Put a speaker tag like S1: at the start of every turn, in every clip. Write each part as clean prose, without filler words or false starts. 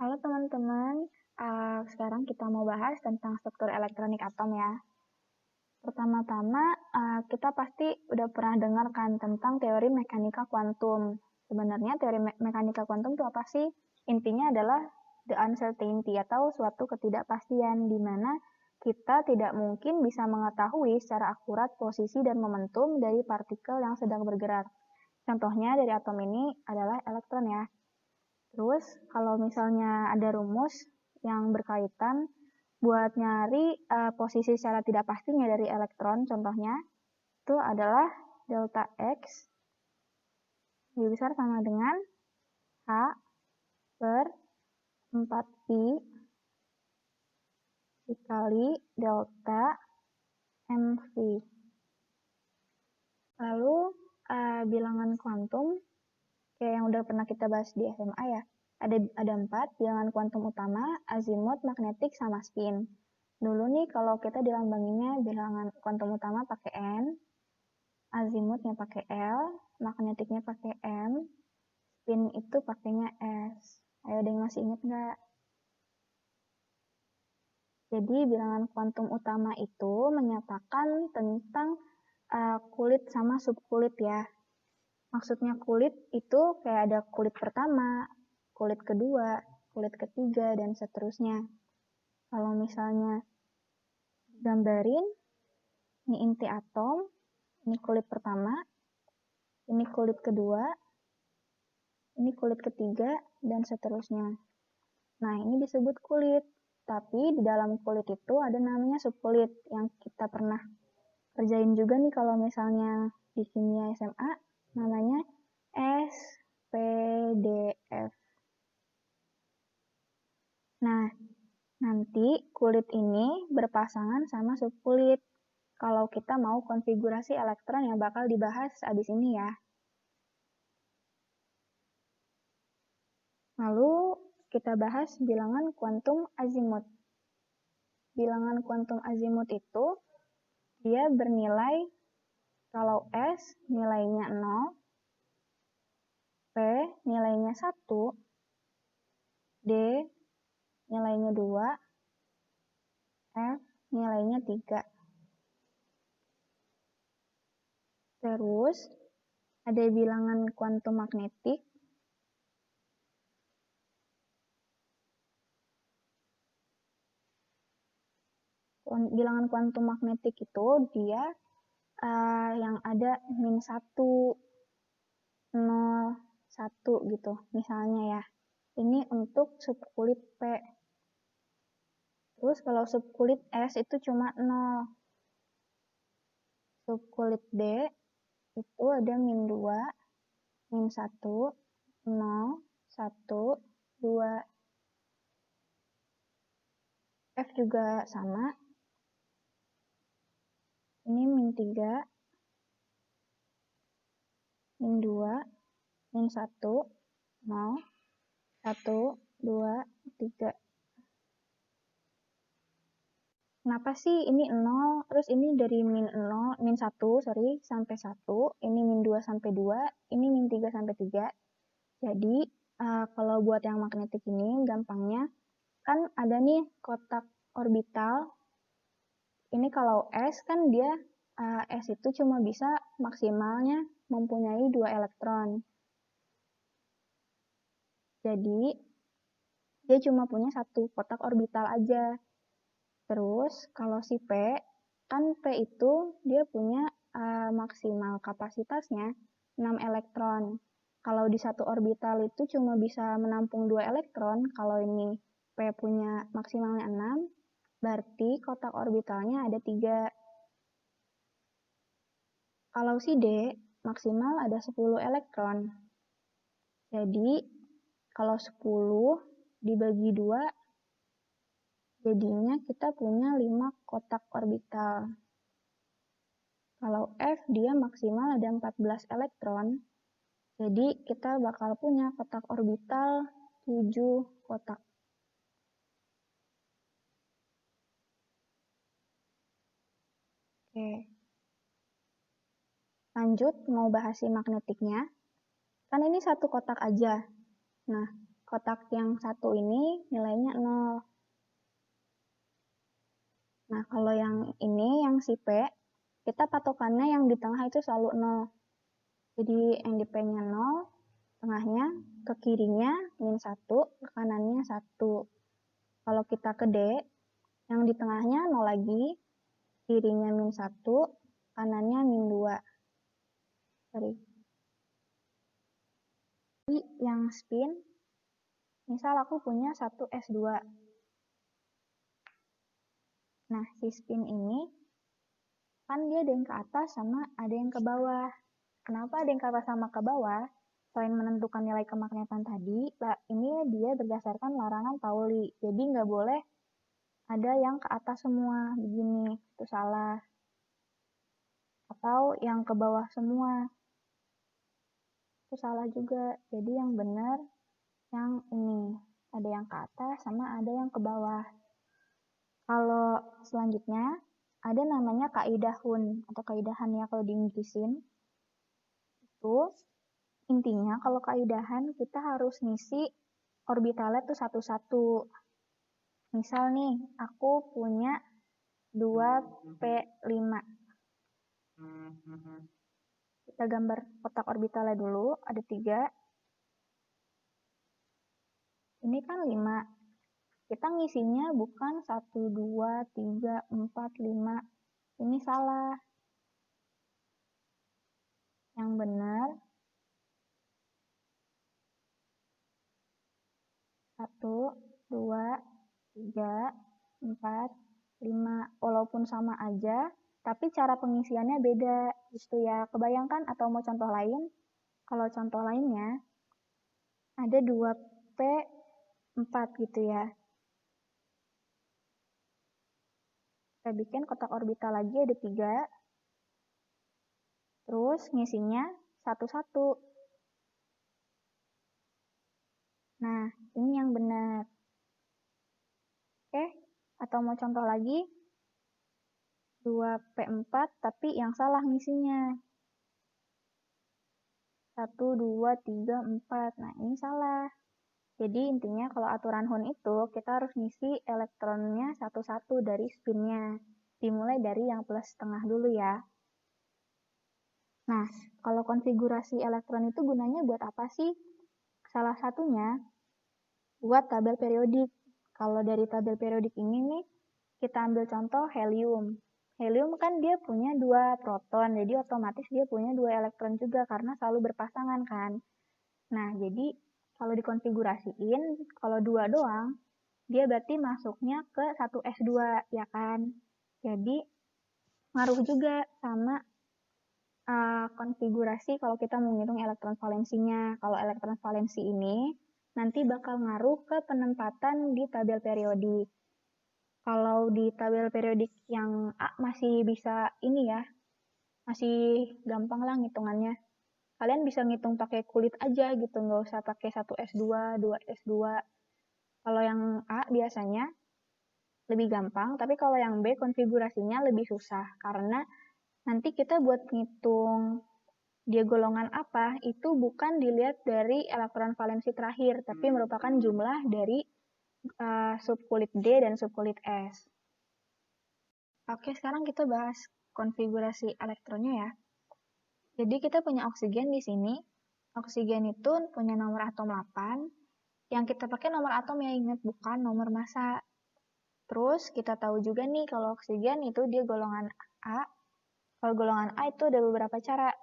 S1: Halo teman-teman, sekarang kita mau bahas tentang struktur elektronik atom ya. Pertama-tama, kita pasti udah pernah dengar kan tentang teori mekanika kuantum. Sebenarnya teori mekanika kuantum itu apa sih? Intinya adalah the uncertainty atau suatu ketidakpastian di mana kita tidak mungkin bisa mengetahui secara akurat posisi dan momentum dari partikel yang sedang bergerak. Contohnya dari atom ini adalah elektron ya. Terus kalau misalnya ada rumus yang berkaitan buat nyari posisi secara tidak pastinya dari elektron, contohnya itu adalah delta X lebih besar sama dengan H per 4pi dikali delta mv. Lalu bilangan kuantum kayak yang udah pernah kita bahas di SMA ya. Ada 4 bilangan kuantum utama, azimut, magnetik, sama spin. Dulu nih kalau kita dilambanginnya bilangan kuantum utama pakai N, azimutnya pakai L, magnetiknya pakai M, spin itu pakainya S. Ayo ada yang masih ingat nggak? Jadi bilangan kuantum utama itu menyatakan tentang kulit sama subkulit ya. Maksudnya kulit itu kayak ada kulit pertama, kulit kedua, kulit ketiga, dan seterusnya. Kalau misalnya gambarin, ini inti atom, ini kulit pertama, ini kulit kedua, ini kulit ketiga, dan seterusnya. Nah, ini disebut kulit. Tapi di dalam kulit itu ada namanya subkulit yang kita pernah kerjain juga nih kalau misalnya di kimia SMA, namanya SPDF. Nah, nanti kulit ini berpasangan sama subkulit kalau kita mau konfigurasi elektron yang bakal dibahas abis ini ya. Lalu kita bahas bilangan kuantum azimut. Bilangan kuantum azimut itu dia bernilai kalau S nilainya 0, P nilainya 1, D nilainya 2, F nilainya 3. Terus ada bilangan kuantum magnetik. Bilangan kuantum magnetik itu dia yang ada min 1, 0, 1 gitu. Misalnya ya, ini untuk subkulit P. Terus kalau subkulit S itu cuma 0. Subkulit D itu ada min 2, min 1, 0, 1, 2. F juga sama. Ini min 3, min 2, min 1, 0, 1, 2, 3. Kenapa sih ini 0, terus ini dari min 0, min 1, sampai 1, ini min 2 sampai 2, ini min 3 sampai 3. Jadi, kalau buat yang magnetik ini, gampangnya, kan ada nih kotak orbital. Ini kalau S kan dia, S itu cuma bisa maksimalnya mempunyai 2 elektron. Jadi, dia cuma punya 1 kotak orbital aja. Terus, kalau si P, kan P itu dia punya maksimal kapasitasnya 6 elektron. Kalau di satu orbital itu cuma bisa menampung 2 elektron, kalau ini P punya maksimalnya 6, berarti kotak orbitalnya ada 3. Kalau si D, maksimal ada 10 elektron. Jadi, kalau 10 dibagi 2, jadinya kita punya 5 kotak orbital. Kalau F dia maksimal ada 14 elektron, jadi kita bakal punya kotak orbital 7 kotak. Oke. Lanjut mau bahas si magnetiknya. Kan ini satu kotak aja. Nah, kotak yang satu ini nilainya 0. Nah, kalau yang ini, yang si P, kita patokannya yang di tengah itu selalu 0. Jadi yang di P-nya 0, tengahnya, ke kirinya min 1, ke kanannya 1. Kalau kita ke D, yang di tengahnya 0 lagi, kirinya min 1, kanannya min 2. Sorry. Jadi yang spin, misal aku punya 1 S2. Nah, si spin ini, kan dia ada yang ke atas sama ada yang ke bawah. Kenapa ada yang ke atas sama ke bawah? Selain menentukan nilai kemagnetan tadi, ini dia berdasarkan larangan Pauli. Jadi nggak boleh ada yang ke atas semua, begini, itu salah. Atau yang ke bawah semua, itu salah juga. Jadi yang benar yang ini, ada yang ke atas sama ada yang ke bawah. Kalau selanjutnya, ada namanya kaidah Hun, atau kaidahan ya kalau di Inggrisin. Itu intinya kalau kaidahan kita harus ngisi orbitalnya tuh satu-satu. Misal nih, aku punya 2P5. Kita gambar kotak orbitalnya dulu, ada 3. Ini kan 5. Kita ngisinya bukan 1, 2, 3, 4, 5. Ini salah. Yang benar 1, 2, 3, 4, 5. Walaupun sama aja, tapi cara pengisiannya beda. Gitu ya. Kebayangkan atau mau contoh lain? Kalau contoh lainnya, ada 2P4 gitu ya. Kita bikin kotak orbital lagi ada 3. Terus ngisinya satu-satu. Nah, ini yang benar. Oke, atau mau contoh lagi, 2P4 tapi yang salah ngisinya. 1, 2, 3, 4. Nah, ini salah. Jadi intinya kalau aturan Hun itu, kita harus ngisi elektronnya satu-satu dari spinnya. Dimulai dari yang plus setengah dulu ya. Nah, kalau konfigurasi elektron itu gunanya buat apa sih? Salah satunya buat tabel periodik. Kalau dari tabel periodik ini nih, kita ambil contoh helium. Helium kan dia punya 2 proton, jadi otomatis dia punya 2 elektron juga karena selalu berpasangan kan. Nah, jadi kalau dikonfigurasiin, kalau 2 doang, dia berarti masuknya ke 1s2, ya kan? Jadi, ngaruh juga sama konfigurasi kalau kita mau ngitung elektron valensinya. Kalau elektron valensi ini nanti bakal ngaruh ke penempatan di tabel periodik. Kalau di tabel periodik yang A masih bisa ini ya, masih gampang lah ngitungannya. Kalian bisa ngitung pakai kulit aja gitu, nggak usah pakai 1s2, 2s2. Kalau yang A biasanya lebih gampang, tapi kalau yang B konfigurasinya lebih susah karena nanti kita buat ngitung dia golongan apa, itu bukan dilihat dari elektron valensi terakhir, tapi merupakan jumlah dari subkulit D dan subkulit S. Oke, sekarang kita bahas konfigurasi elektronnya ya. Jadi kita punya oksigen di sini. Oksigen itu punya nomor atom 8. Yang kita pakai nomor atom ya, ingat, bukan nomor massa. Terus kita tahu juga nih kalau oksigen itu dia golongan A. Kalau golongan A itu ada beberapa cara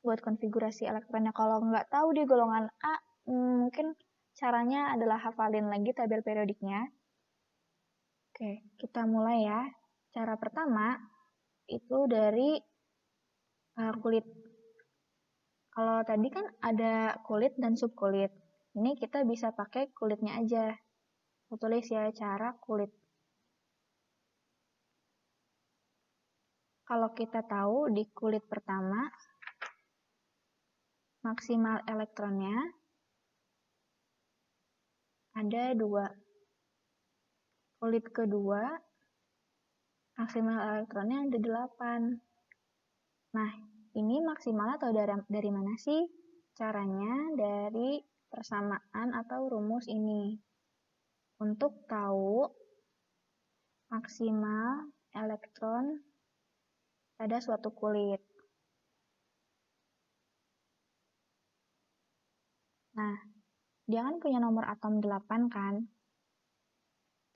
S1: buat konfigurasi elektronnya. Kalau nggak tahu di golongan A, mungkin caranya adalah hafalin lagi tabel periodiknya. Oke, kita mulai ya. Cara pertama itu dari kulit. Kalau tadi kan ada kulit dan subkulit. Ini kita bisa pakai kulitnya aja. Aku tulis ya cara kulit. Kalau kita tahu di kulit pertama, maksimal elektronnya ada 2. Kulit kedua, maksimal elektronnya ada 8. Nah, ini maksimalnya atau dari mana sih? Caranya dari persamaan atau rumus ini untuk tahu maksimal elektron pada suatu kulit. Nah, dia kan punya nomor atom 8 kan?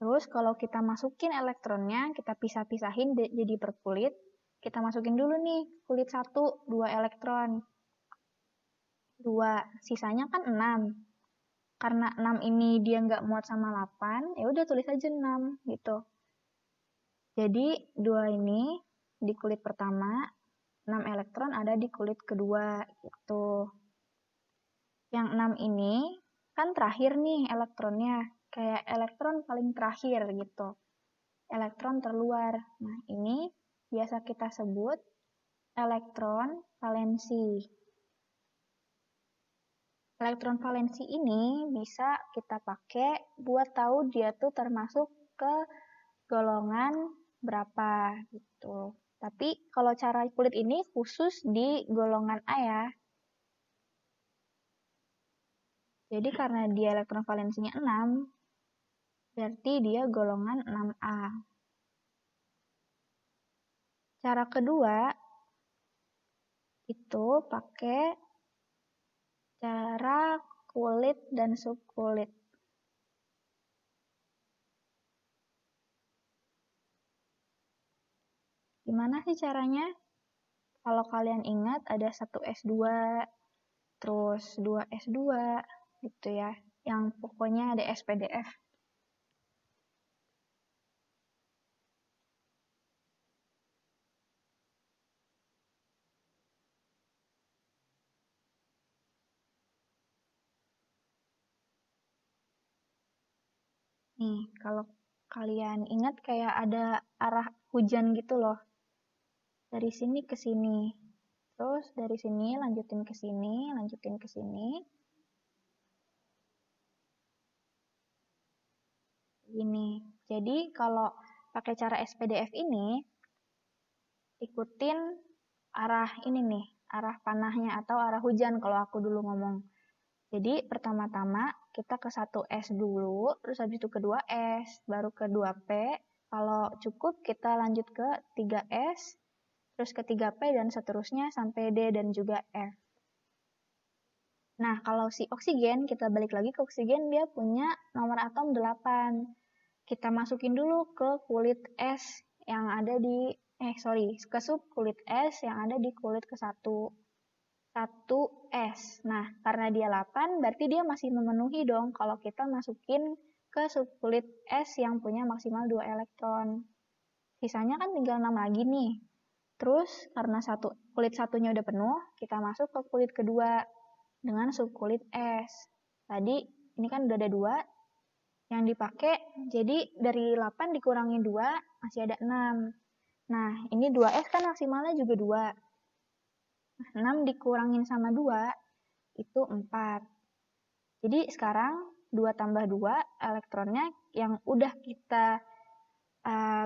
S1: Terus kalau kita masukin elektronnya, kita pisah-pisahin jadi per kulit, kita masukin dulu nih, kulit 1, 2 elektron. 2, sisanya kan 6. Karena 6 ini dia nggak muat sama 8, ya udah tulis aja 6 gitu. Jadi 2 ini di kulit pertama, 6 elektron ada di kulit kedua gitu. Yang 6 ini kan terakhir nih elektronnya, kayak elektron paling terakhir gitu. Elektron terluar. Nah, ini biasa kita sebut elektron valensi. Elektron valensi ini bisa kita pakai buat tahu dia tuh termasuk ke golongan berapa gitu. Tapi kalau cara kulit ini khusus di golongan A ya. Jadi karena dia elektron valensinya 6, berarti dia golongan 6A. Cara kedua itu pakai cara kulit dan subkulit. Gimana sih caranya? Kalau kalian ingat ada 1S2, terus 2S2 gitu ya. Yang pokoknya ada SPDF. Nih, kalau kalian ingat kayak ada arah hujan gitu loh. Dari sini ke sini. Terus dari sini lanjutin ke sini, lanjutin ke sini. Gini. Jadi kalau pakai cara SPDF ini, ikutin arah ini nih, arah panahnya atau arah hujan kalau aku dulu ngomong. Jadi pertama-tama kita ke 1S dulu, terus habis itu ke 2S, baru ke 2P. Kalau cukup kita lanjut ke 3S, terus ke 3P dan seterusnya sampai D dan juga F. Nah, kalau si oksigen, kita balik lagi ke oksigen, dia punya nomor atom 8. Kita masukin dulu ke kulit S yang ada di, ke sub kulit S yang ada di kulit ke-1. 1S. Nah, karena dia 8, berarti dia masih memenuhi dong kalau kita masukin ke subkulit S yang punya maksimal 2 elektron. Sisanya kan tinggal 6 lagi nih. Terus, karena kulit satunya udah penuh, kita masuk ke kulit kedua dengan subkulit S. Tadi, ini kan udah ada 2 yang dipakai, jadi dari 8 dikurangi 2, masih ada 6. Nah, ini 2S kan maksimalnya juga 2. 6 dikurangin sama 2, itu 4. Jadi sekarang 2 tambah 2, elektronnya yang udah kita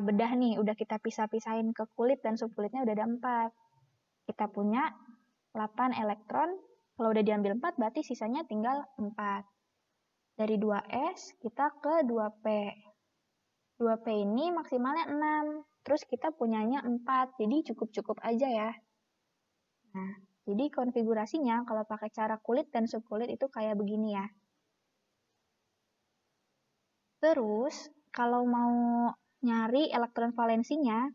S1: bedah nih, udah kita pisah-pisahin ke kulit dan subkulitnya udah ada 4. Kita punya 8 elektron, kalau udah diambil 4 berarti sisanya tinggal 4. Dari 2S kita ke 2P. 2P ini maksimalnya 6, terus kita punyanya 4, jadi cukup-cukup aja ya. Nah, jadi konfigurasinya kalau pakai cara kulit dan subkulit itu kayak begini ya. Terus, kalau mau nyari elektron valensinya,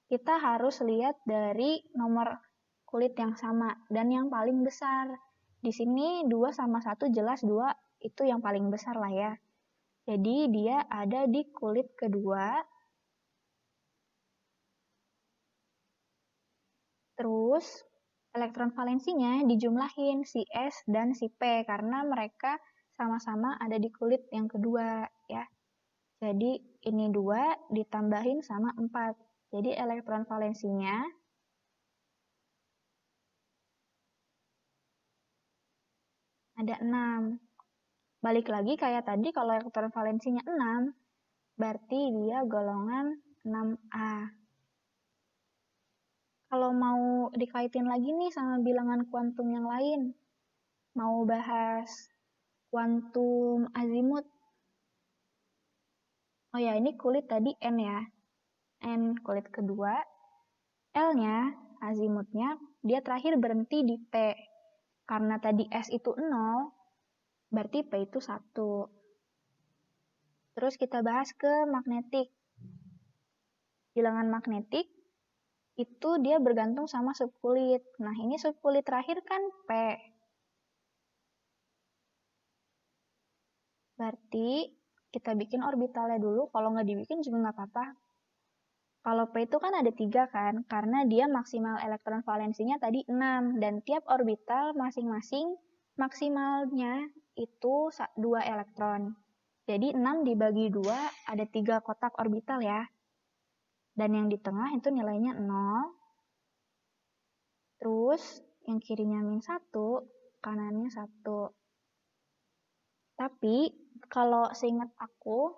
S1: kita harus lihat dari nomor kulit yang sama dan yang paling besar. Di sini 2 sama 1 jelas 2 itu yang paling besar lah ya. Jadi dia ada di kulit kedua. Terus elektron valensinya dijumlahin si S dan si P karena mereka sama-sama ada di kulit yang kedua ya. Jadi ini 2 ditambahin sama 4. Jadi elektron valensinya ada 6. Balik lagi kayak tadi kalau elektron valensinya 6, berarti dia golongan 6A. Kalau mau dikaitin lagi nih sama bilangan kuantum yang lain, mau bahas kuantum azimut. Oh ya, ini kulit tadi N ya. N kulit kedua. L-nya, azimutnya, dia terakhir berhenti di P. Karena tadi S itu 0, berarti P itu 1. Terus kita bahas ke magnetik. Bilangan magnetik itu dia bergantung sama subkulit. Nah, ini subkulit terakhir kan P. Berarti kita bikin orbitalnya dulu, kalau nggak dibikin juga nggak apa-apa. Kalau P itu kan ada 3 kan, karena dia maksimal elektron valensinya tadi 6, dan tiap orbital masing-masing maksimalnya itu 2 elektron. Jadi 6 dibagi 2 ada 3 kotak orbital ya. Dan yang di tengah itu nilainya 0. Terus yang kirinya min 1, kanannya 1. Tapi kalau seingat aku,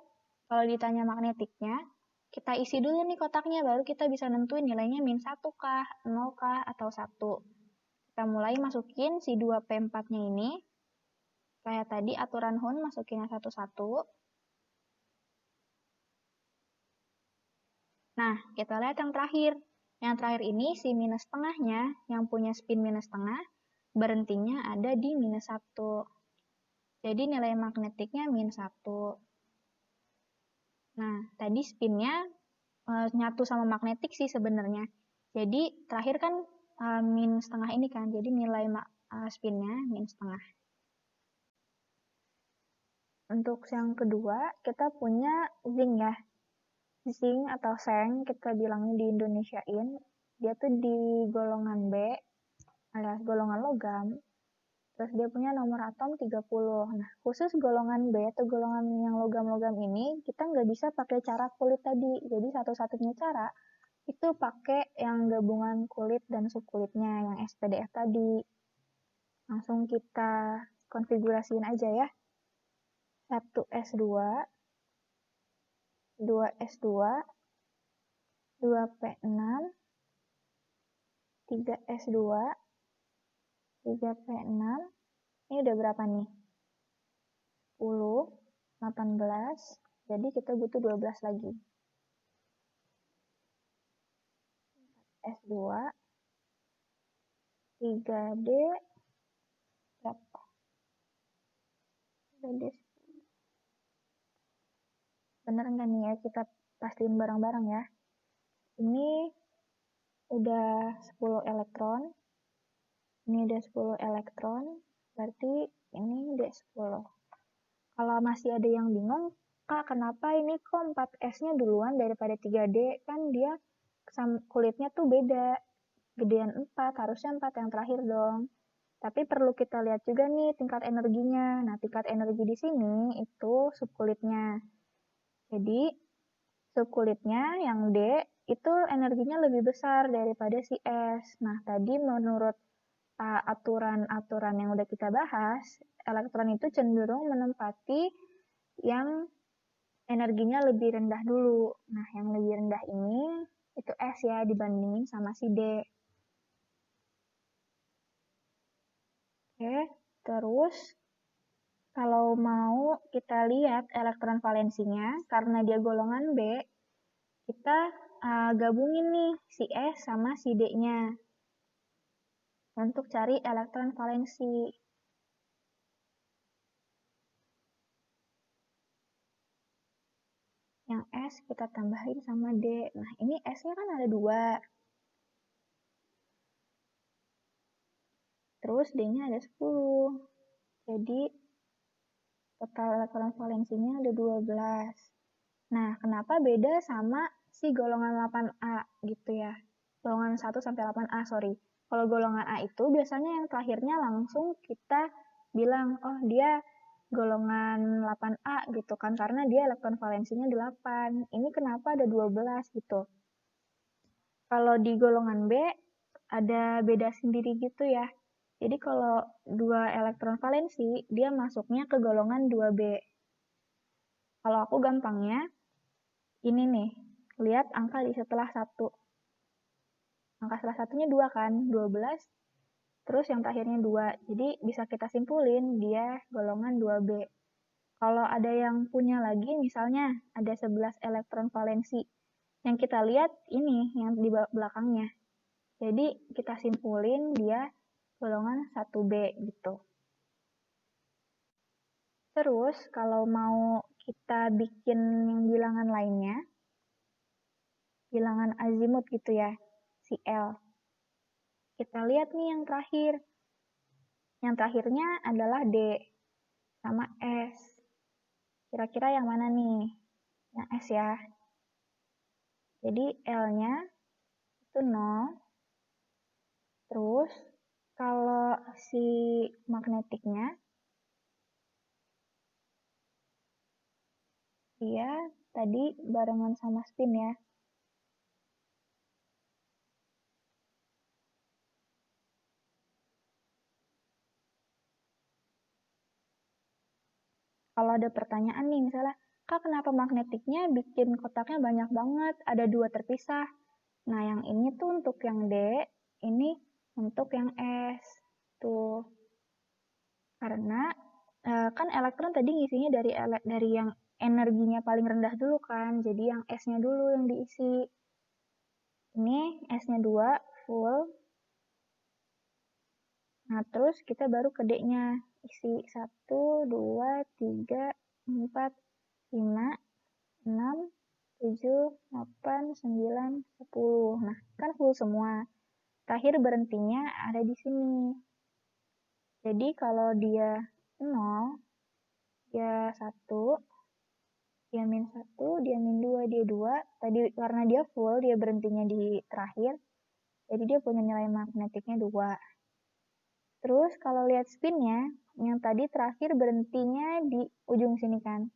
S1: kalau ditanya magnetiknya, kita isi dulu nih kotaknya, baru kita bisa nentuin nilainya min 1 kah, 0 kah, atau 1. Kita mulai masukin si 2P4-nya ini. Kayak tadi aturan Hund masukinnya satu-satu. Nah, kita lihat yang terakhir. Yang terakhir ini si minus tengahnya, yang punya spin minus tengah, berhentinya ada di minus 1. Jadi nilai magnetiknya min 1. Nah, tadi spinnya nyatu sama magnetik sih sebenarnya. Jadi terakhir kan min setengah ini kan, jadi nilai spinnya min setengah. Untuk yang kedua, kita punya zinc ya. Zinc atau seng, kita bilangnya di Indonesiain. Dia tuh di golongan B, alias golongan logam. Terus dia punya nomor atom 30. Nah, khusus golongan B atau golongan yang logam-logam ini, kita nggak bisa pakai cara kulit tadi. Jadi satu-satunya cara itu pakai yang gabungan kulit dan subkulitnya, yang SPDF tadi. Langsung kita konfigurasiin aja ya. 1S2, 2S2, 2P6, 3S2, 3P6. Ini udah berapa nih? 10, 18, jadi kita butuh 12 lagi. S2, 3D, berapa? 3D. Bener nggak nih ya, kita pastiin bareng-bareng ya. Ini udah 10 elektron, ini udah 10 elektron, berarti ini udah 10. Kalau masih ada yang bingung, Kak, kenapa ini kok 4S-nya duluan daripada 3D? Kan dia kulitnya tuh beda. Gedean 4, harusnya 4 yang terakhir dong. Tapi perlu kita lihat juga nih tingkat energinya. Nah, tingkat energi di sini itu subkulitnya. Jadi, subkulitnya yang D itu energinya lebih besar daripada si S. Nah, tadi menurut aturan-aturan yang udah kita bahas, elektron itu cenderung menempati yang energinya lebih rendah dulu. Nah, yang lebih rendah ini itu S ya dibandingin sama si D. Oke, terus kalau mau kita lihat elektron valensinya, karena dia golongan B, kita gabungin nih si S sama si D-nya untuk cari elektron valensi. Yang S kita tambahin sama D. Nah, ini S-nya kan ada 2. Terus D-nya ada 10. Jadi, total elektron valensinya ada 12. Nah, kenapa beda sama si golongan 8A gitu ya? Golongan 1 sampai 8A, sorry. Kalau golongan A itu biasanya yang terakhirnya langsung kita bilang, oh dia golongan 8A gitu kan, karena dia elektron valensinya 8. Ini kenapa ada 12 gitu? Kalau di golongan B, ada beda sendiri gitu ya. Jadi kalau 2 elektron valensi, dia masuknya ke golongan 2B. Kalau aku gampangnya, ini nih, lihat angka di setelah 1. Angka setelah satunya 2 kan, 12 terus yang terakhirnya 2. Jadi bisa kita simpulin dia golongan 2B. Kalau ada yang punya lagi, misalnya ada 11 elektron valensi. Yang kita lihat ini, yang di belakangnya. Jadi kita simpulin dia golongan 1B gitu. Terus kalau mau kita bikin yang bilangan lainnya, bilangan azimut gitu ya, si L. Kita lihat nih yang terakhir. Yang terakhirnya adalah D sama S. Kira-kira yang mana nih? Yang S ya. Jadi L-nya itu 0. Terus kalau si magnetiknya dia tadi barengan sama spin ya. Kalau ada pertanyaan nih misalnya, Kak kenapa magnetiknya bikin kotaknya banyak banget, ada 2 terpisah. Nah yang ini tuh untuk yang D, ini untuk yang S. Tuh. Karena kan elektron tadi ngisinya dari yang energinya paling rendah dulu kan, jadi yang S-nya dulu yang diisi. Ini S-nya 2 full. Nah, terus kita baru ke D-nya. Isi 1, 2, 3, 4, 5, 6, 7, 8, 9, 10. Nah, kan full semua. Terakhir berhentinya ada di sini. Jadi kalau dia 0, dia 1, dia min 1, dia min 2, dia 2. Tadi karena dia full, dia berhentinya di terakhir. Jadi dia punya nilai magnetiknya 2. Terus kalau lihat spinnya, yang tadi terakhir berhentinya di ujung sini kan.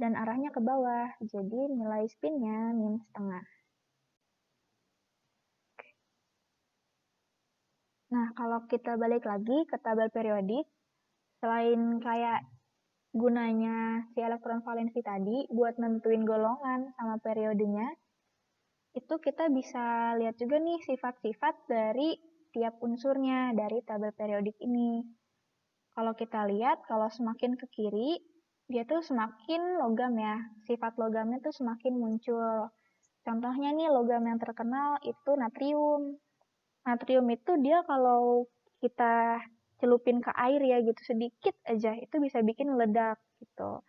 S1: Dan arahnya ke bawah, jadi nilai spinnya min setengah. Nah, kalau kita balik lagi ke tabel periodik, selain kayak gunanya si elektron valensi tadi buat nentuin golongan sama periodenya, itu kita bisa lihat juga nih sifat-sifat dari tiap unsurnya dari tabel periodik ini. Kalau kita lihat, kalau semakin ke kiri, dia tuh semakin logam ya. Sifat logamnya tuh semakin muncul. Contohnya nih logam yang terkenal itu natrium. Natrium itu dia kalau kita celupin ke air ya gitu sedikit aja, itu bisa bikin meledak gitu.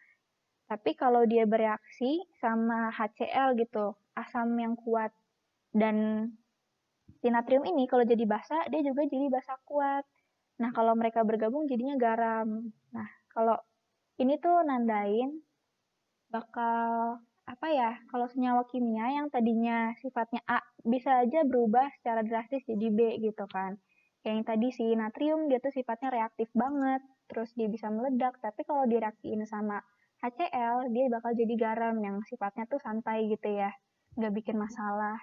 S1: Tapi kalau dia bereaksi sama HCl gitu, asam yang kuat, dan si natrium ini kalau jadi basa, dia juga jadi basa kuat. Nah, kalau mereka bergabung jadinya garam. Nah, kalau ini tuh nandain bakal apa ya? Kalau senyawa kimia yang tadinya sifatnya A bisa aja berubah secara drastis jadi B gitu kan. Kayak yang tadi si natrium dia tuh sifatnya reaktif banget, terus dia bisa meledak, tapi kalau direaksiin sama HCl dia bakal jadi garam yang sifatnya tuh santai gitu ya, nggak bikin masalah.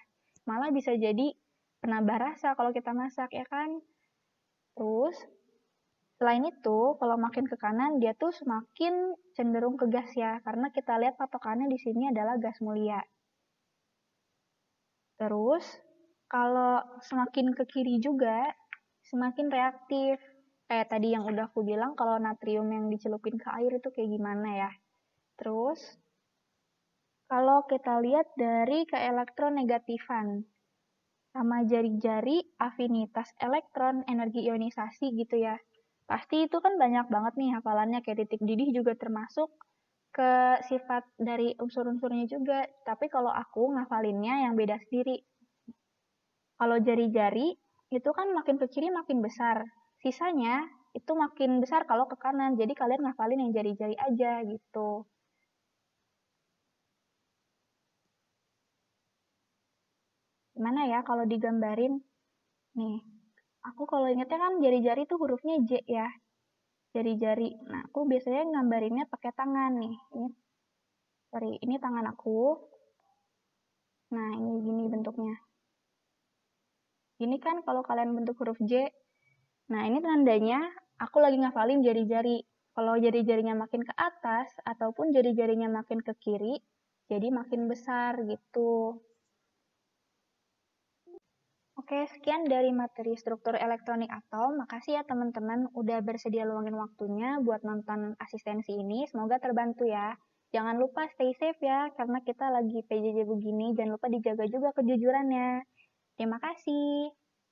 S1: Malah bisa jadi penambah rasa kalau kita masak ya kan. Terus selain itu, kalau makin ke kanan, dia tuh semakin cenderung ke gas ya, karena kita lihat patokannya di sini adalah gas mulia. Terus, kalau semakin ke kiri juga, semakin reaktif. Kayak tadi yang udah aku bilang, kalau natrium yang dicelupin ke air itu kayak gimana ya. Terus, kalau kita lihat dari keelektronegatifan, sama jari-jari afinitas elektron energi ionisasi gitu ya. Pasti itu kan banyak banget nih hafalannya, kayak titik didih juga termasuk ke sifat dari unsur-unsurnya juga. Tapi kalau aku ngafalinnya yang beda sendiri. Kalau jari-jari itu kan makin ke kiri makin besar. Sisanya itu makin besar kalau ke kanan. Jadi kalian ngafalin yang jari-jari aja gitu. Gimana ya kalau digambarin? Nih, aku kalau ingetnya kan jari-jari tuh hurufnya J ya. Jari-jari. Nah, aku biasanya nggambarinnya pakai tangan nih. Ini tangan aku. Nah, ini gini bentuknya. Ini kan kalau kalian bentuk huruf J. Nah, ini tandanya aku lagi ngafalin jari-jari. Kalau jari-jarinya makin ke atas ataupun jari-jarinya makin ke kiri, jadi makin besar gitu. Oke, sekian dari materi struktur elektronik atom. Makasih ya teman-teman udah bersedia luangin waktunya buat nonton asistensi ini. Semoga terbantu ya. Jangan lupa stay safe ya, karena kita lagi PJJ begini. Jangan lupa dijaga juga kejujurannya. Terima kasih.